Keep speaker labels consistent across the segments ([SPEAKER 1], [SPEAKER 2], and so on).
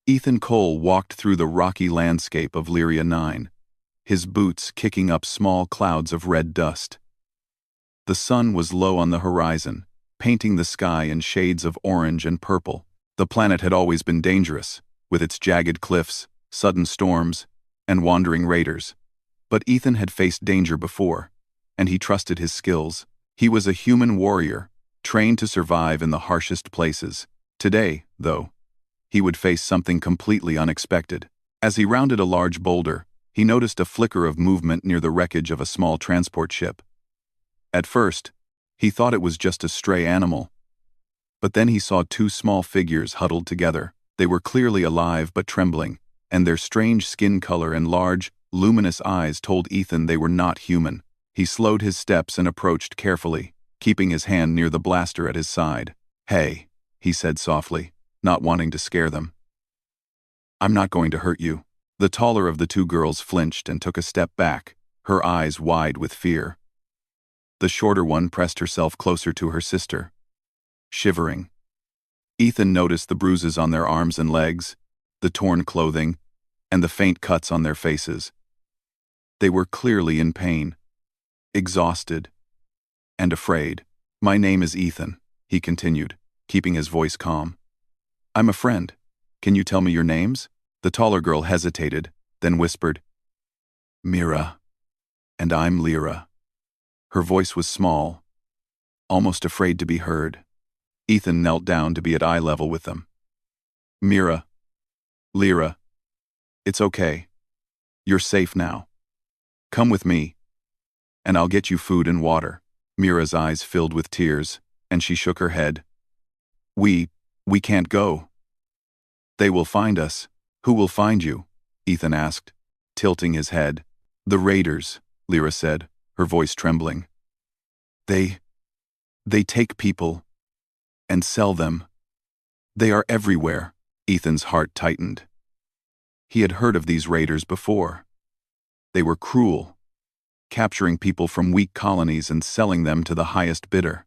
[SPEAKER 1] Ethan Cole walked through the rocky landscape of Lyria 9, his boots kicking up small clouds of red dust. The sun was low on the horizon, painting the sky in shades of orange and purple. The planet had always been dangerous, with its jagged cliffs, sudden storms, and wandering raiders. But Ethan had faced danger before, and he trusted his skills. He was a human warrior, trained to survive in the harshest places. Today, though, he would face something completely unexpected. As he rounded a large boulder, he noticed a flicker of movement near the wreckage of a small transport ship. At first, he thought it was just a stray animal. But then he saw two small figures huddled together. They were clearly alive but trembling, and their strange skin color and large, luminous eyes told Ethan they were not human. He slowed his steps and approached carefully, keeping his hand near the blaster at his side. "Hey," he said softly, not wanting to scare them. "I'm not going to hurt you." The taller of the two girls flinched and took a step back, her eyes wide with fear. The shorter one pressed herself closer to her sister, shivering. Ethan noticed the bruises on their arms and legs, the torn clothing, and the faint cuts on their faces. They were clearly in pain, exhausted, and afraid. "My name is Ethan," he continued, keeping his voice calm. "I'm a friend. Can you tell me your names?" The taller girl hesitated, then whispered, "Mira. And I'm Lyra." Her voice was small, almost afraid to be heard. Ethan knelt down to be at eye level with them. "Mira. Lyra. It's okay. You're safe now. Come with me, and I'll get you food and water." Mira's eyes filled with tears, and she shook her head. We can't go. They will find us." "Who will find you?" Ethan asked, tilting his head. "The raiders," Lyra said, her voice trembling. They take people and sell them. They are everywhere." Ethan's heart tightened. He had heard of these raiders before. They were cruel, capturing people from weak colonies and selling them to the highest bidder.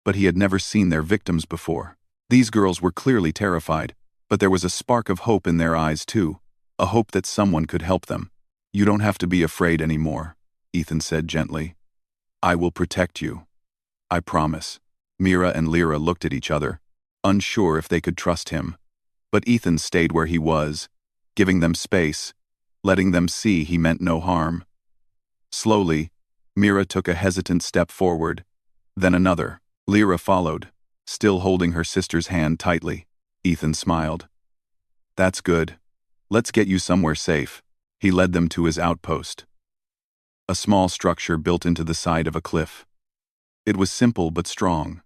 [SPEAKER 1] But he had never seen their victims before. These girls were clearly terrified, but there was a spark of hope in their eyes too, a hope that someone could help them. "You don't have to be afraid anymore," Ethan said gently. "I will protect you. I promise." Mira and Lyra looked at each other, unsure if they could trust him. But Ethan stayed where he was, giving them space, letting them see he meant no harm. Slowly, Mira took a hesitant step forward, then another. Lyra followed, still holding her sister's hand tightly. Ethan smiled. "That's good. Let's get you somewhere safe." He led them to his outpost, a small structure built into the side of a cliff. It was simple but strong,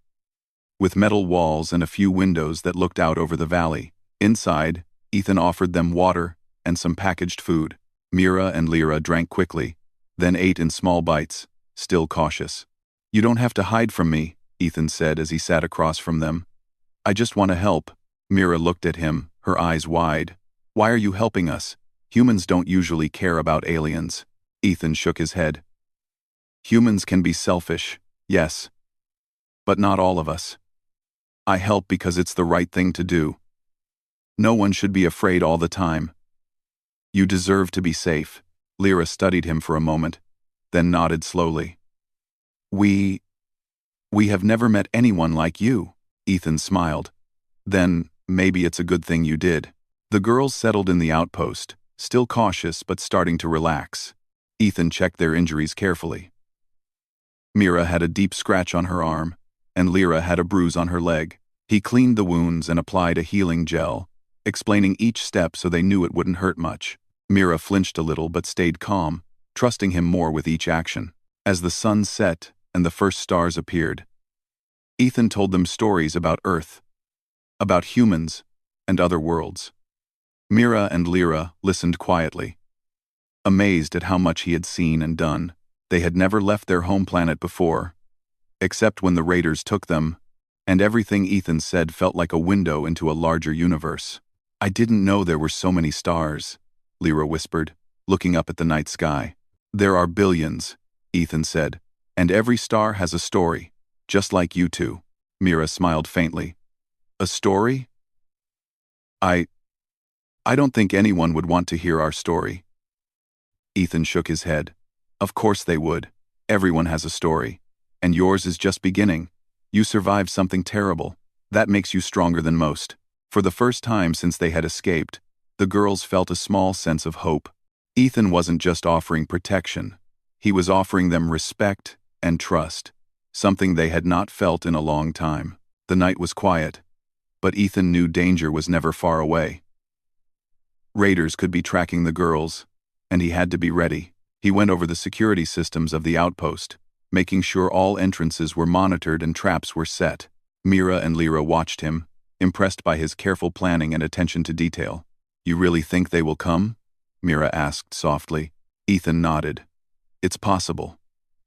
[SPEAKER 1] with metal walls and a few windows that looked out over the valley. Inside, Ethan offered them water and some packaged food. Mira and Lyra drank quickly, then ate in small bites, still cautious. "You don't have to hide from me," Ethan said as he sat across from them. "I just want to help." Mira looked at him, her eyes wide. "Why are you helping us? Humans don't usually care about aliens." Ethan shook his head. "Humans can be selfish, yes. But not all of us. I help because it's the right thing to do. No one should be afraid all the time. You deserve to be safe." Lyra studied him for a moment, then nodded slowly. We have never met anyone like you." Ethan smiled. "Then, maybe it's a good thing you did." The girls settled in the outpost, still cautious but starting to relax. Ethan checked their injuries carefully. Mira had a deep scratch on her arm, and Lyra had a bruise on her leg. He cleaned the wounds and applied a healing gel, explaining each step so they knew it wouldn't hurt much. Mira flinched a little but stayed calm, trusting him more with each action. As the sun set and the first stars appeared, Ethan told them stories about Earth, about humans, and other worlds. Mira and Lyra listened quietly, amazed at how much he had seen and done. They had never left their home planet before, except when the raiders took them, and everything Ethan said felt like a window into a larger universe. "I didn't know there were so many stars," Lyra whispered, looking up at the night sky. "There are billions," Ethan said, "and every star has a story, just like you two." Mira smiled faintly. "A story?" I don't think anyone would want to hear our story. Ethan shook his head. Of course they would. Everyone has a story. And yours is just beginning. You survived something terrible. That makes you stronger than most. For the first time since they had escaped, the girls felt a small sense of hope. Ethan wasn't just offering protection. He was offering them respect and trust, something they had not felt in a long time. The night was quiet, but Ethan knew danger was never far away. Raiders could be tracking the girls, and he had to be ready. He went over the security systems of the outpost, making sure all entrances were monitored and traps were set. Mira and Lyra watched him, impressed by his careful planning and attention to detail. You really think they will come? Mira asked softly. Ethan nodded. It's possible.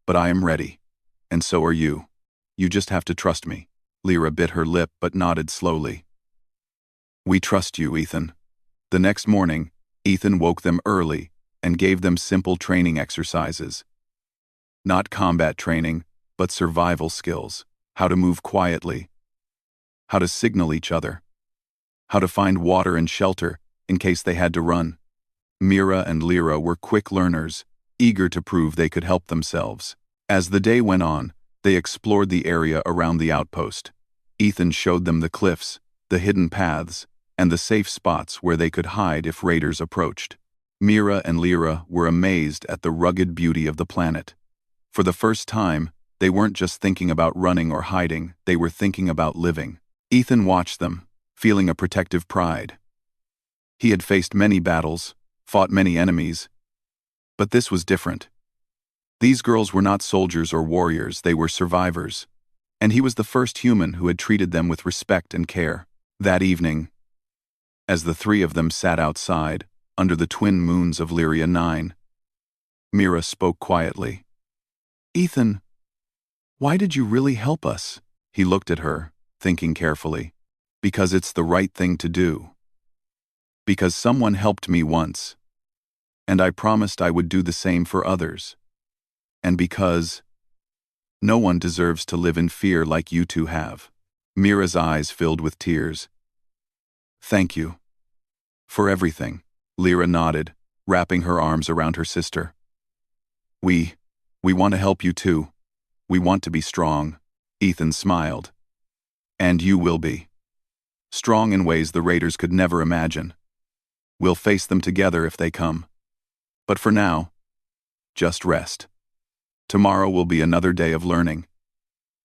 [SPEAKER 1] But I am ready. And so are you. You just have to trust me. Lyra bit her lip but nodded slowly. We trust you, Ethan. The next morning, Ethan woke them early and gave them simple training exercises. Not combat training, but survival skills. How to move quietly. How to signal each other. How to find water and shelter in case they had to run. Mira and Lyra were quick learners, eager to prove they could help themselves. As the day went on, they explored the area around the outpost. Ethan showed them the cliffs, the hidden paths, and the safe spots where they could hide if raiders approached. Mira and Lyra were amazed at the rugged beauty of the planet. For the first time, they weren't just thinking about running or hiding, they were thinking about living. Ethan watched them, feeling a protective pride. He had faced many battles, fought many enemies, but this was different. These girls were not soldiers or warriors, they were survivors, and he was the first human who had treated them with respect and care. That evening, as the three of them sat outside, under the twin moons of Lyria 9, Mira spoke quietly. Ethan, why did you really help us? He looked at her, thinking carefully. Because it's the right thing to do. Because someone helped me once, and I promised I would do the same for others. And because no one deserves to live in fear like you two have. Mira's eyes filled with tears. Thank you. For everything. Lyra nodded, wrapping her arms around her sister. We want to help you too. We want to be strong. Ethan smiled. And you will be. Strong in ways the raiders could never imagine. We'll face them together if they come. But for now, just rest. Tomorrow will be another day of learning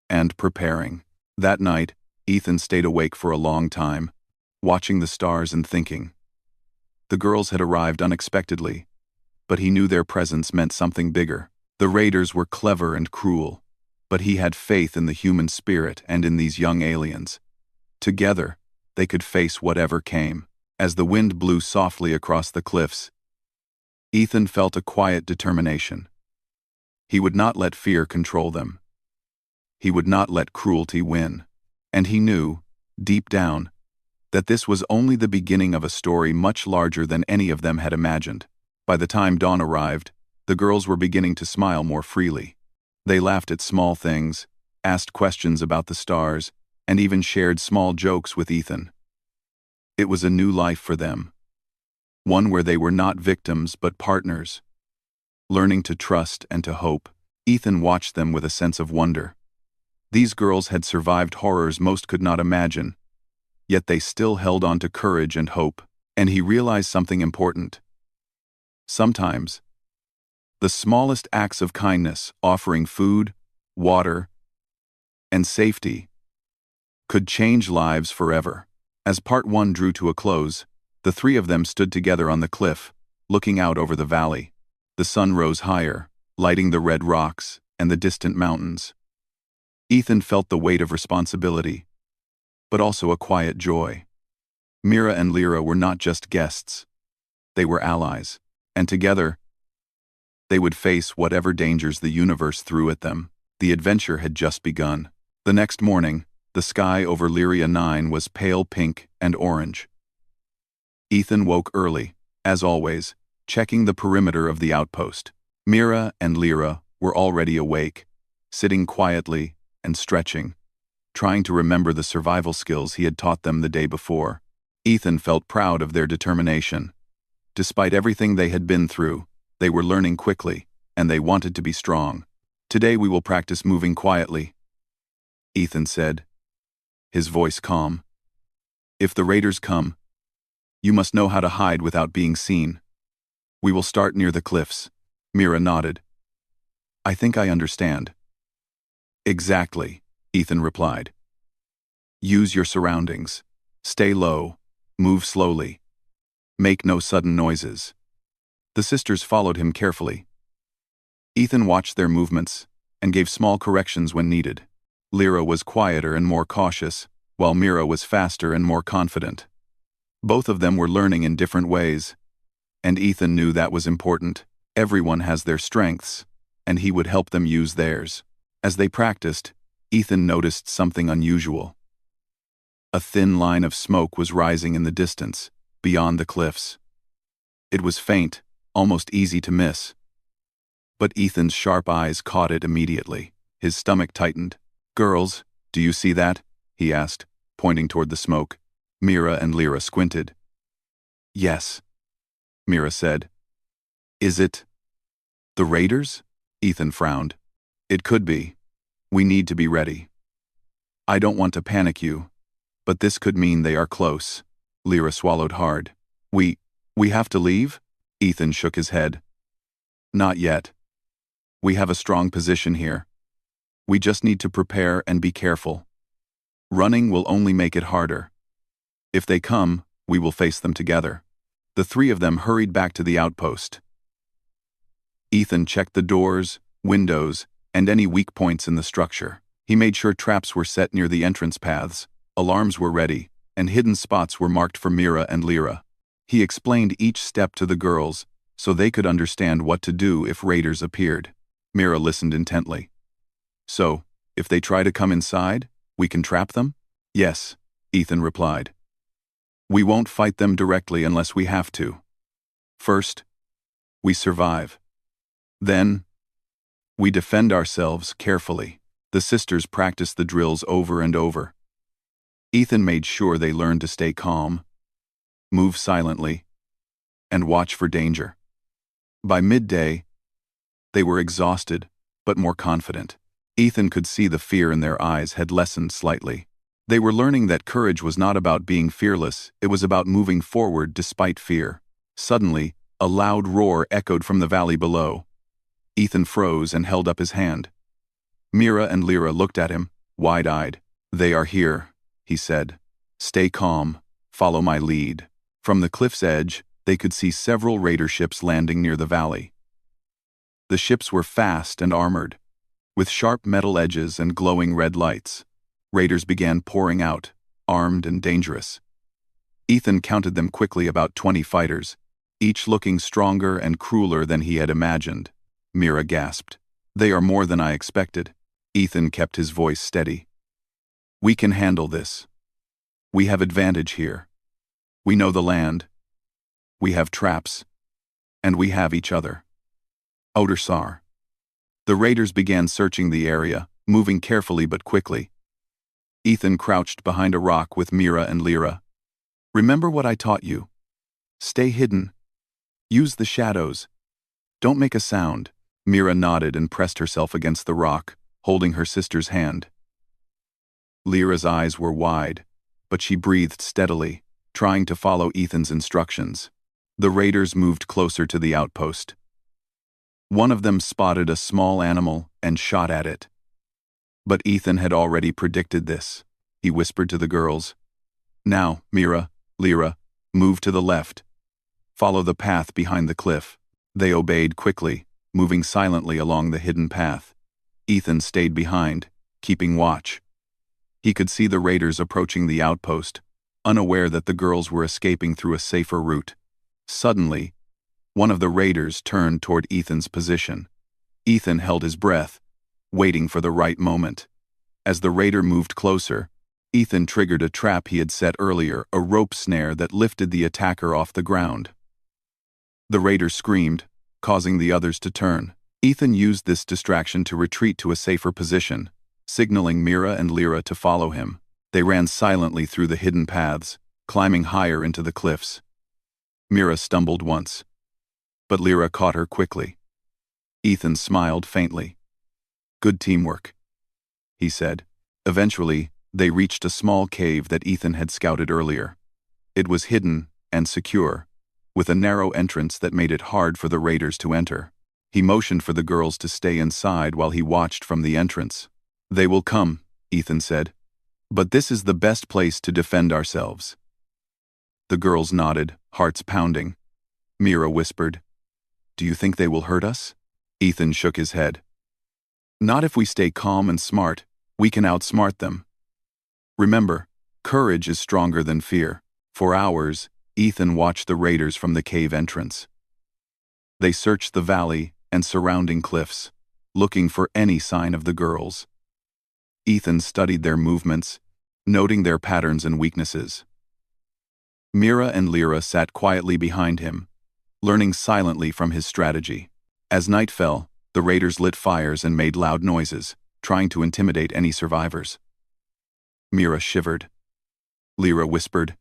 [SPEAKER 1] and preparing. That night, Ethan stayed awake for a long time, watching the stars and thinking. The girls had arrived unexpectedly, but he knew their presence meant something bigger. The raiders were clever and cruel, but he had faith in the human spirit and in these young aliens. Together, they could face whatever came. As the wind blew softly across the cliffs, Ethan felt a quiet determination. He would not let fear control them. He would not let cruelty win. And he knew, deep down, that this was only the beginning of a story much larger than any of them had imagined. By the time dawn arrived, the girls were beginning to smile more freely. They laughed at small things, asked questions about the stars, and even shared small jokes with Ethan. It was a new life for them. One where they were not victims but partners. Learning to trust and to hope, Ethan watched them with a sense of wonder. These girls had survived horrors most could not imagine, yet they still held on to courage and hope, and he realized something important. Sometimes, the smallest acts of kindness, offering food, water, and safety, could change lives forever. As part 1 drew to a close, the three of them stood together on the cliff, looking out over the valley. The sun rose higher, lighting the red rocks and the distant mountains. Ethan felt the weight of responsibility, but also a quiet joy. Mira and Lyra were not just guests. They were allies, and together, they would face whatever dangers the universe threw at them. The adventure had just begun. The next morning, the sky over Lyria 9 was pale pink and orange. Ethan woke early, as always, checking the perimeter of the outpost. Mira and Lyra were already awake, sitting quietly and stretching, trying to remember the survival skills he had taught them the day before. Ethan felt proud of their determination. Despite everything they had been through, they were learning quickly, and they wanted to be strong. "Today we will practice moving quietly," Ethan said, his voice calm. "If the raiders come, you must know how to hide without being seen. We will start near the cliffs." Mira nodded. "I think I understand." "Exactly," Ethan replied. "Use your surroundings. Stay low. Move slowly. Make no sudden noises." The sisters followed him carefully. Ethan watched their movements and gave small corrections when needed. Lyra was quieter and more cautious, while Mira was faster and more confident. Both of them were learning in different ways, and Ethan knew that was important. Everyone has their strengths, and he would help them use theirs. As they practiced, Ethan noticed something unusual. A thin line of smoke was rising in the distance, beyond the cliffs. It was faint, almost easy to miss. But Ethan's sharp eyes caught it immediately. His stomach tightened. "Girls, do you see that?" he asked, pointing toward the smoke. Mira and Lyra squinted. "Yes," Mira said. "Is it the raiders?" Ethan frowned. "It could be. We need to be ready. I don't want to panic you, but this could mean they are close." Lyra swallowed hard. We have to leave?" Ethan shook his head. "Not yet. We have a strong position here. We just need to prepare and be careful. Running will only make it harder. If they come, we will face them together." The three of them hurried back to the outpost. Ethan checked the doors, windows, and any weak points in the structure. He made sure traps were set near the entrance paths, alarms were ready, and hidden spots were marked for Mira and Lyra. He explained each step to the girls so they could understand what to do if raiders appeared. Mira listened intently. "So, if they try to come inside, we can trap them?" "Yes," Ethan replied. "We won't fight them directly unless we have to. First, we survive. Then, we defend ourselves carefully." The sisters practiced the drills over and over. Ethan made sure they learned to stay calm, move silently, and watch for danger. By midday, they were exhausted, but more confident. Ethan could see the fear in their eyes had lessened slightly. They were learning that courage was not about being fearless, it was about moving forward despite fear. Suddenly, a loud roar echoed from the valley below. Ethan froze and held up his hand. Mira and Lyra looked at him, wide-eyed. "They are here," he said. "Stay calm. Follow my lead." From the cliff's edge, they could see several raider ships landing near the valley. The ships were fast and armored, with sharp metal edges and glowing red lights. Raiders began pouring out, armed and dangerous. Ethan counted them quickly, about 20 fighters, each looking stronger and crueler than he had imagined. Mira gasped. "They are more than I expected." Ethan kept his voice steady. "We can handle this. We have advantage here. We know the land. We have traps. And we have each other." Odersar. The raiders began searching the area, moving carefully but quickly. Ethan crouched behind a rock with Mira and Lyra. "Remember what I taught you. Stay hidden. Use the shadows. Don't make a sound." Mira nodded and pressed herself against the rock, holding her sister's hand. Lyra's eyes were wide, but she breathed steadily, trying to follow Ethan's instructions. The raiders moved closer to the outpost. One of them spotted a small animal and shot at it. But Ethan had already predicted this. He whispered to the girls, "Now, Mira, Lyra, move to the left. Follow the path behind the cliff." They obeyed quickly, moving silently along the hidden path. Ethan stayed behind, keeping watch. He could see the raiders approaching the outpost, unaware that the girls were escaping through a safer route. Suddenly, one of the raiders turned toward Ethan's position. Ethan held his breath, waiting for the right moment. As the raider moved closer, Ethan triggered a trap he had set earlier, a rope snare that lifted the attacker off the ground. The raider screamed, causing the others to turn. Ethan used this distraction to retreat to a safer position, signaling Mira and Lyra to follow him. They ran silently through the hidden paths, climbing higher into the cliffs. Mira stumbled once, but Lyra caught her quickly. Ethan smiled faintly. "Good teamwork," he said. Eventually, they reached a small cave that Ethan had scouted earlier. It was hidden and secure, with a narrow entrance that made it hard for the raiders to enter. He motioned for the girls to stay inside while he watched from the entrance. "They will come," Ethan said. "But this is the best place to defend ourselves." The girls nodded, hearts pounding. Mira whispered, "Do you think they will hurt us?" Ethan shook his head. "Not if we stay calm and smart. We can outsmart them. Remember, courage is stronger than fear." For hours, Ethan watched the raiders from the cave entrance. They searched the valley and surrounding cliffs, looking for any sign of the girls. Ethan studied their movements, noting their patterns and weaknesses. Mira and Lyra sat quietly behind him, learning silently from his strategy. As night fell, the raiders lit fires and made loud noises, trying to intimidate any survivors. Mira shivered. Lyra whispered,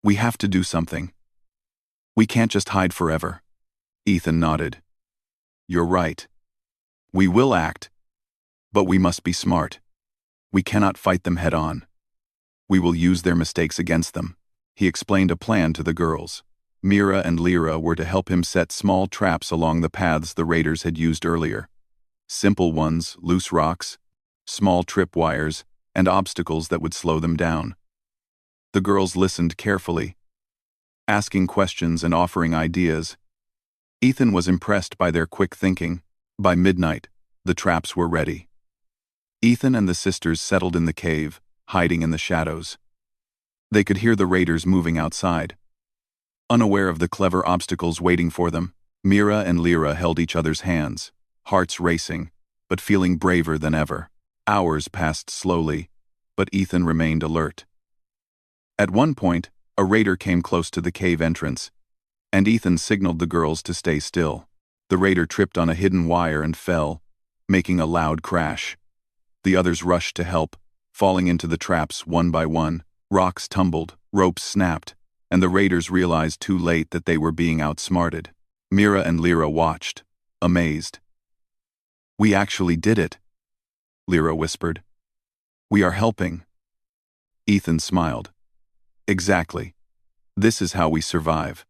[SPEAKER 1] "We have to do something. We can't just hide forever." Ethan nodded. "You're right. We will act, but we must be smart. We cannot fight them head-on. We will use their mistakes against them." He explained a plan to the girls. Mira and Lyra were to help him set small traps along the paths the raiders had used earlier. Simple ones, loose rocks, small tripwires, and obstacles that would slow them down. The girls listened carefully, asking questions and offering ideas. Ethan was impressed by their quick thinking. By midnight, the traps were ready. Ethan and the sisters settled in the cave, hiding in the shadows. They could hear the raiders moving outside. Unaware of the clever obstacles waiting for them, Mira and Lyra held each other's hands, hearts racing, but feeling braver than ever. Hours passed slowly, but Ethan remained alert. At one point, a raider came close to the cave entrance, and Ethan signaled the girls to stay still. The raider tripped on a hidden wire and fell, making a loud crash. The others rushed to help, falling into the traps one by one. Rocks tumbled, ropes snapped, and the raiders realized too late that they were being outsmarted. Mira and Lyra watched, amazed. "We actually did it," Lyra whispered. "We are helping." Ethan smiled. "Exactly. This is how we survive.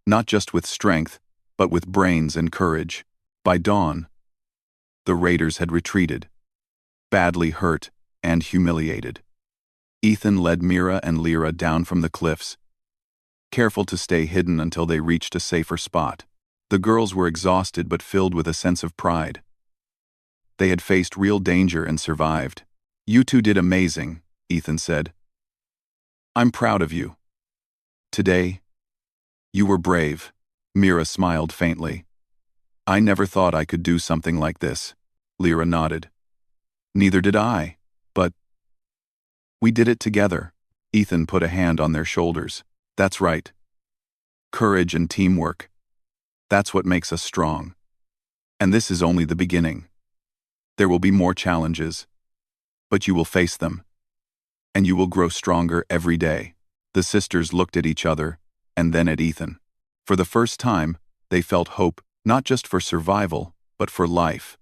[SPEAKER 1] Not just with strength, but with brains and courage." By dawn, the raiders had retreated, badly hurt and humiliated. Ethan led Mira and Lyra down from the cliffs, careful to stay hidden until they reached a safer spot. The girls were exhausted but filled with a sense of pride. They had faced real danger and survived. "You two did amazing," Ethan said. "I'm proud of you. Today, you were brave." Mira smiled faintly. "I never thought I could do something like this." Lyra nodded. "Neither did I, but we did it together." Ethan put a hand on their shoulders. "That's right. Courage and teamwork. That's what makes us strong. And this is only the beginning. There will be more challenges, but you will face them, and you will grow stronger every day." The sisters looked at each other, and then at Ethan. For the first time, they felt hope, not just for survival, but for life.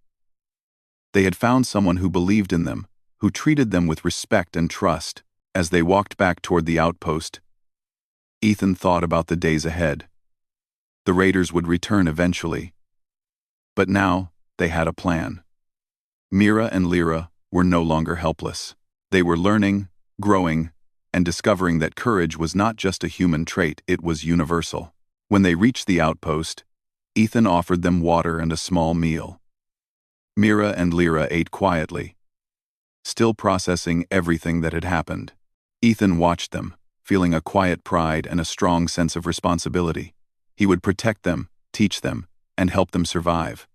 [SPEAKER 1] They had found someone who believed in them, who treated them with respect and trust. As they walked back toward the outpost, Ethan thought about the days ahead. The raiders would return eventually. But now, they had a plan. Mira and Lyra were no longer helpless. They were learning, growing, and discovering that courage was not just a human trait, it was universal. When they reached the outpost, Ethan offered them water and a small meal. Mira and Lyra ate quietly, still processing everything that had happened. Ethan watched them, feeling a quiet pride and a strong sense of responsibility. He would protect them, teach them, and help them survive.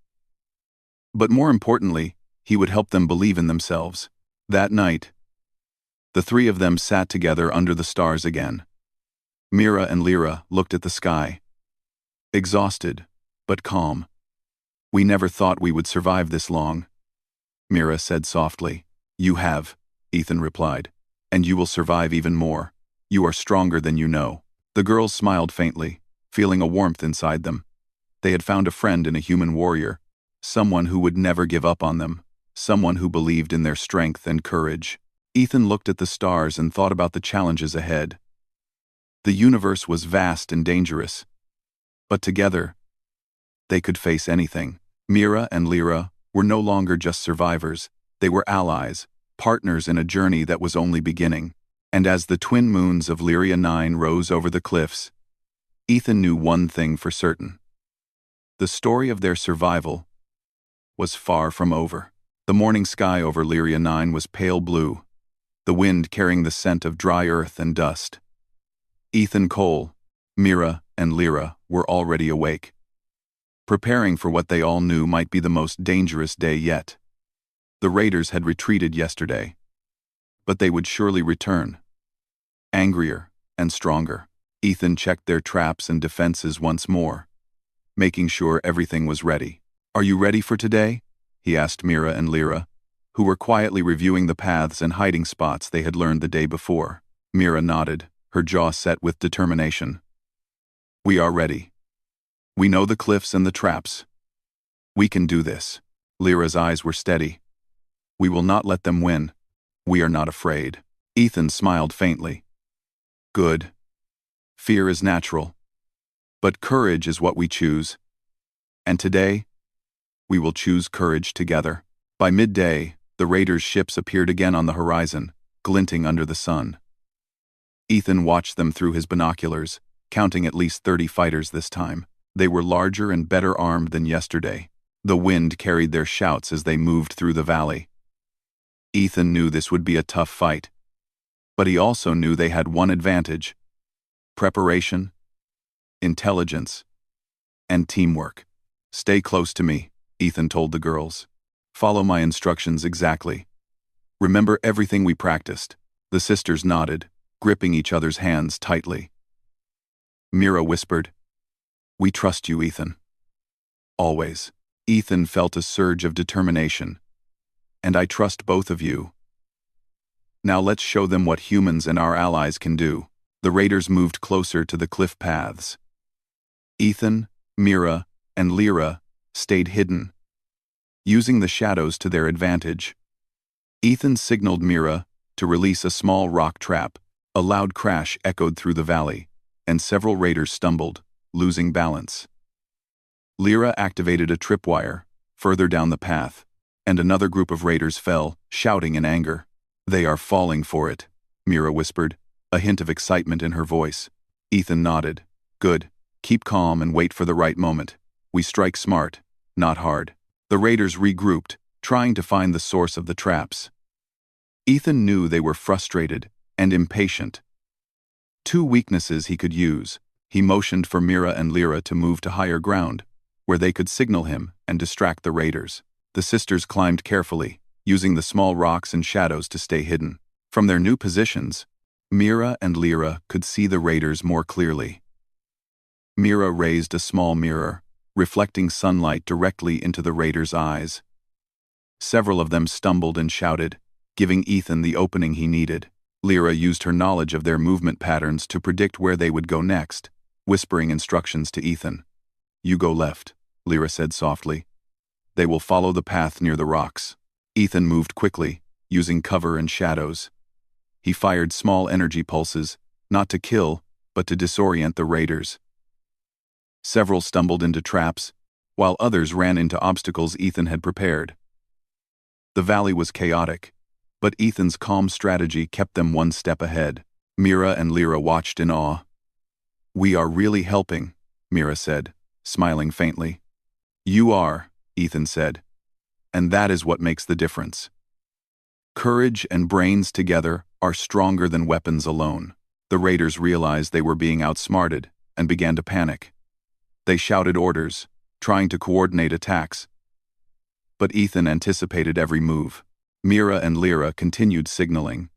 [SPEAKER 1] But more importantly, he would help them believe in themselves. That night, the three of them sat together under the stars again. Mira and Lyra looked at the sky, exhausted, but calm. "We never thought we would survive this long," Mira said softly. "You have," Ethan replied, "and you will survive even more." You are stronger than you know. The girls smiled faintly, feeling a warmth inside them. They had found a friend in a human warrior, someone who would never give up on them, someone who believed in their strength and courage. Ethan looked at the stars and thought about the challenges ahead. The universe was vast and dangerous, but together, they could face anything. Mira and Lyra were no longer just survivors, they were allies, partners in a journey that was only beginning. And as the twin moons of Lyria 9 rose over the cliffs, Ethan knew one thing for certain. The story of their survival was far from over. The morning sky over Lyria 9 was pale blue, the wind carrying the scent of dry earth and dust. Ethan, Cole, Mira, and Lyra were already awake, preparing for what they all knew might be the most dangerous day yet. The raiders had retreated yesterday, but they would surely return, angrier and stronger. Ethan checked their traps and defenses once more, making sure everything was ready. "Are you ready for today?" he asked Mira and Lyra, who were quietly reviewing the paths and hiding spots they had learned the day before. Mira nodded, her jaw set with determination. "We are ready. We know the cliffs and the traps. We can do this." Lyra's eyes were steady. "We will not let them win. We are not afraid." Ethan smiled faintly. "Good. Fear is natural. But courage is what we choose. And today, we will choose courage together." By midday, the raiders' ships appeared again on the horizon, glinting under the sun. Ethan watched them through his binoculars, counting at least 30 fighters this time. They were larger and better armed than yesterday. The wind carried their shouts as they moved through the valley. Ethan knew this would be a tough fight, but he also knew they had one advantage: preparation, intelligence, and teamwork. "Stay close to me," Ethan told the girls. "Follow my instructions exactly. Remember everything we practiced." The sisters nodded, gripping each other's hands tightly. Mira whispered, "We trust you, Ethan." "Always." Ethan felt a surge of determination. "And I trust both of you. Now let's show them what humans and our allies can do." The raiders moved closer to the cliff paths. Ethan, Mira, and Lyra stayed hidden, using the shadows to their advantage. Ethan signaled Mira to release a small rock trap. A loud crash echoed through the valley, and several raiders stumbled, losing balance. Lyra activated a tripwire further down the path, and another group of raiders fell, shouting in anger. "They are falling for it," Mira whispered, a hint of excitement in her voice. Ethan nodded. "Good. Keep calm and wait for the right moment. We strike smart, not hard." The raiders regrouped, trying to find the source of the traps. Ethan knew they were frustrated and impatient. Two weaknesses he could use. He motioned for Mira and Lyra to move to higher ground, where they could signal him and distract the raiders. The sisters climbed carefully, using the small rocks and shadows to stay hidden. From their new positions, Mira and Lyra could see the raiders more clearly. Mira raised a small mirror, reflecting sunlight directly into the raiders' eyes. Several of them stumbled and shouted, giving Ethan the opening he needed. Lyra used her knowledge of their movement patterns to predict where they would go next, whispering instructions to Ethan. "You go left," Lyra said softly. "They will follow the path near the rocks." Ethan moved quickly, using cover and shadows. He fired small energy pulses, not to kill, but to disorient the raiders. Several stumbled into traps, while others ran into obstacles Ethan had prepared. The valley was chaotic, but Ethan's calm strategy kept them one step ahead. Mira and Lyra watched in awe. "We are really helping," Mira said, smiling faintly. "You are," Ethan said, "and that is what makes the difference. Courage and brains together are stronger than weapons alone." The raiders realized they were being outsmarted and began to panic. They shouted orders, trying to coordinate attacks. But Ethan anticipated every move. Mira and Lyra continued signaling,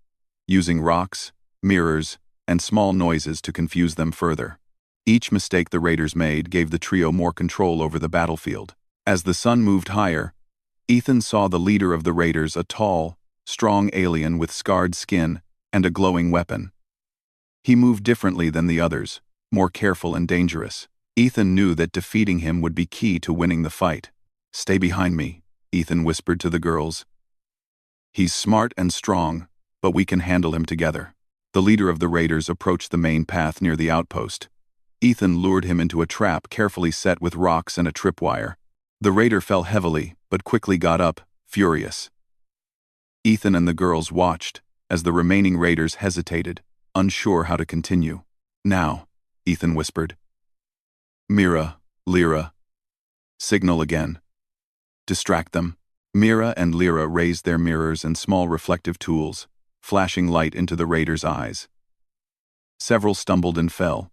[SPEAKER 1] using rocks, mirrors, and small noises to confuse them further. Each mistake the raiders made gave the trio more control over the battlefield. As the sun moved higher, Ethan saw the leader of the raiders, a tall, strong alien with scarred skin and a glowing weapon. He moved differently than the others, more careful and dangerous. Ethan knew that defeating him would be key to winning the fight. "Stay behind me," Ethan whispered to the girls. "He's smart and strong, but we can handle him together." The leader of the raiders approached the main path near the outpost. Ethan lured him into a trap carefully set with rocks and a tripwire. The raider fell heavily, but quickly got up, furious. Ethan and the girls watched, as the remaining raiders hesitated, unsure how to continue. "Now," Ethan whispered. "Mira, Lyra. Signal again. Distract them." Mira and Lyra raised their mirrors and small reflective tools, flashing light into the raiders' eyes. Several stumbled and fell.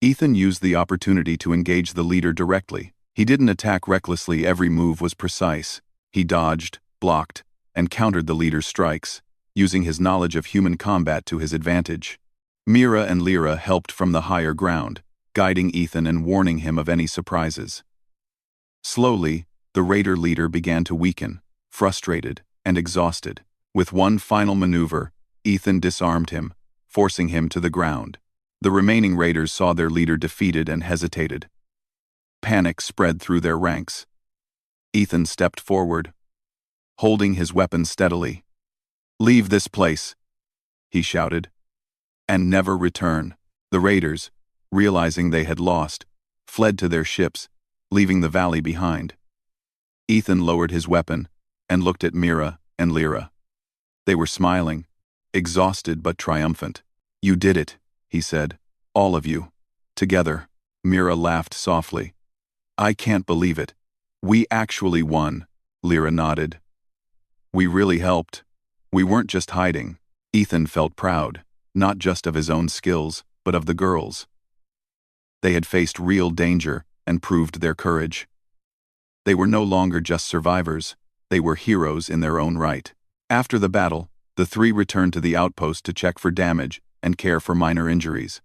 [SPEAKER 1] Ethan used the opportunity to engage the leader directly. He didn't attack recklessly, every move was precise. He dodged, blocked, and countered the leader's strikes, using his knowledge of human combat to his advantage. Mira and Lyra helped from the higher ground, guiding Ethan and warning him of any surprises. Slowly, the raider leader began to weaken, frustrated and exhausted. With one final maneuver, Ethan disarmed him, forcing him to the ground. The remaining raiders saw their leader defeated and hesitated. Panic spread through their ranks. Ethan stepped forward, holding his weapon steadily. "Leave this place," he shouted, "and never return." The raiders, realizing they had lost, fled to their ships, leaving the valley behind. Ethan lowered his weapon and looked at Mira and Lyra. They were smiling, exhausted but triumphant. "You did it," he said. "All of you. Together." Mira laughed softly. "I can't believe it. We actually won," Lyra nodded. "We really helped. We weren't just hiding." Ethan felt proud, not just of his own skills, but of the girls. They had faced real danger and proved their courage. They were no longer just survivors, they were heroes in their own right. After the battle, the three returned to the outpost to check for damage and care for minor injuries.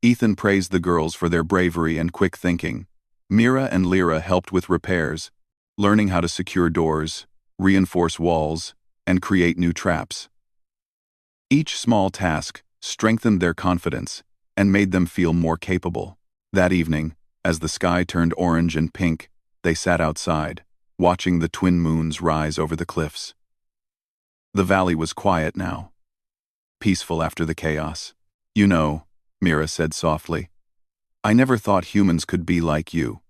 [SPEAKER 1] Ethan praised the girls for their bravery and quick thinking. Mira and Lyra helped with repairs, learning how to secure doors, reinforce walls, and create new traps. Each small task strengthened their confidence and made them feel more capable. That evening, as the sky turned orange and pink, they sat outside, watching the twin moons rise over the cliffs. The valley was quiet now, peaceful after the chaos. "You know," Mira said softly, "I never thought humans could be like you.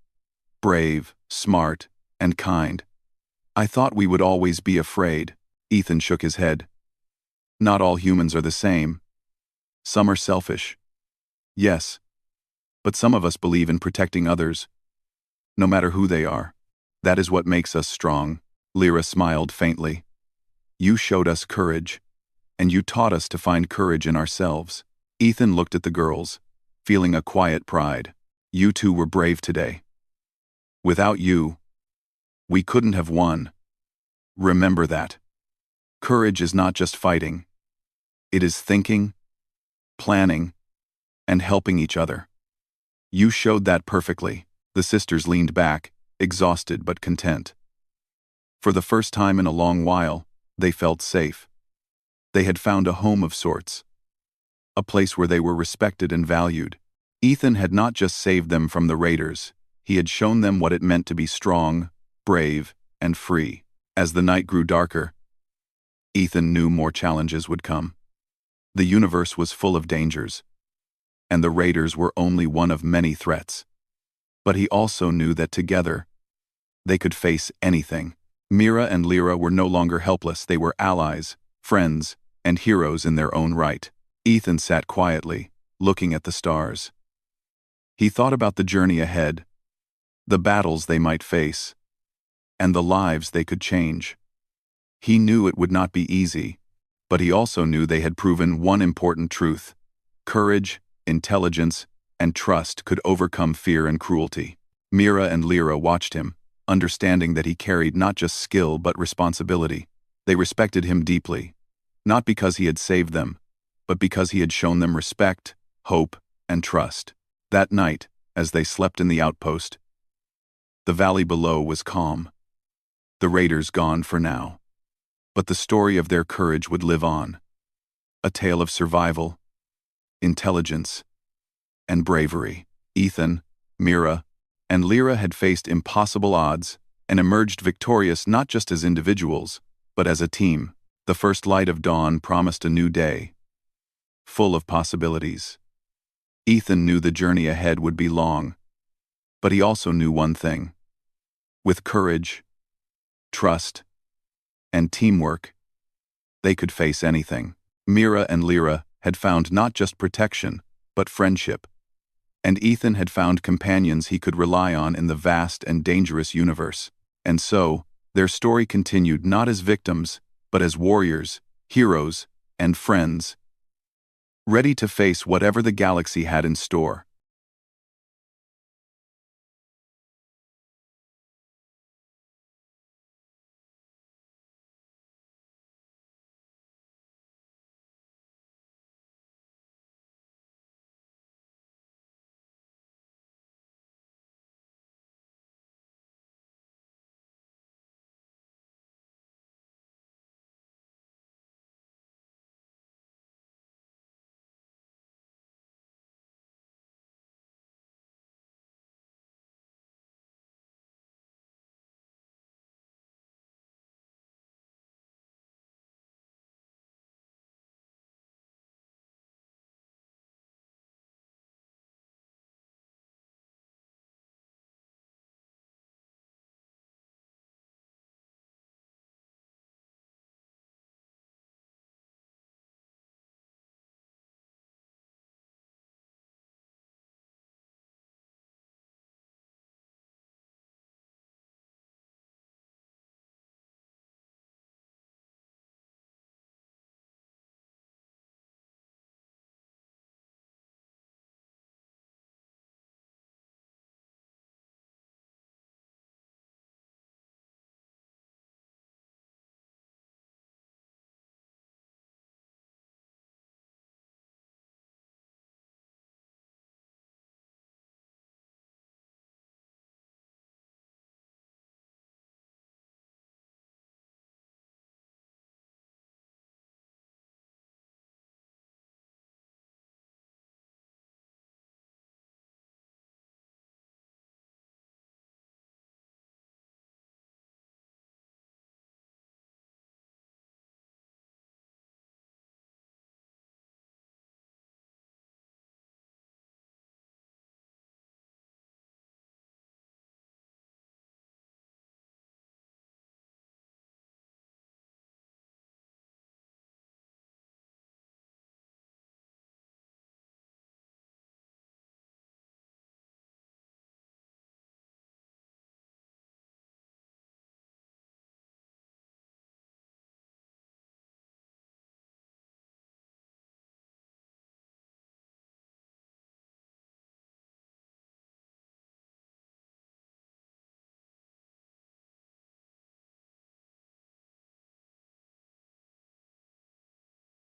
[SPEAKER 1] Brave, smart, and kind. I thought we would always be afraid." Ethan shook his head. "Not all humans are the same. Some are selfish. Yes, but some of us believe in protecting others, no matter who they are. That is what makes us strong." Lyra smiled faintly. "You showed us courage, and you taught us to find courage in ourselves." Ethan looked at the girls, feeling a quiet pride. "You two were brave today. Without you, we couldn't have won. Remember that. Courage is not just fighting. It is thinking, planning, and helping each other. You showed that perfectly." The sisters leaned back, exhausted but content. For the first time in a long while, they felt safe. They had found a home of sorts, a place where they were respected and valued. Ethan had not just saved them from the raiders, he had shown them what it meant to be strong, brave, and free. As the night grew darker, Ethan knew more challenges would come. The universe was full of dangers, and the raiders were only one of many threats. But he also knew that together, they could face anything. Mira and Lyra were no longer helpless, they were allies, friends, and heroes in their own right. Ethan sat quietly, looking at the stars. He thought about the journey ahead, the battles they might face, and the lives they could change. He knew it would not be easy, but he also knew they had proven one important truth: courage, intelligence, and trust could overcome fear and cruelty. Mira and Lyra watched him, understanding that he carried not just skill but responsibility. They respected him deeply, not because he had saved them, but because he had shown them respect, hope, and trust. That night, as they slept in the outpost, the valley below was calm. The raiders gone for now. But the story of their courage would live on. A tale of survival, intelligence, and bravery. Ethan, Mira, and Lyra had faced impossible odds and emerged victorious not just as individuals, but as a team. The first light of dawn promised a new day, full of possibilities. Ethan knew the journey ahead would be long, but he also knew one thing. With courage, trust, and teamwork, they could face anything. Mira and Lyra had found not just protection, but friendship, and Ethan had found companions he could rely on in the vast and dangerous universe. And so, their story continued not as victims, but as warriors, heroes, and friends, ready to face whatever the galaxy had in store.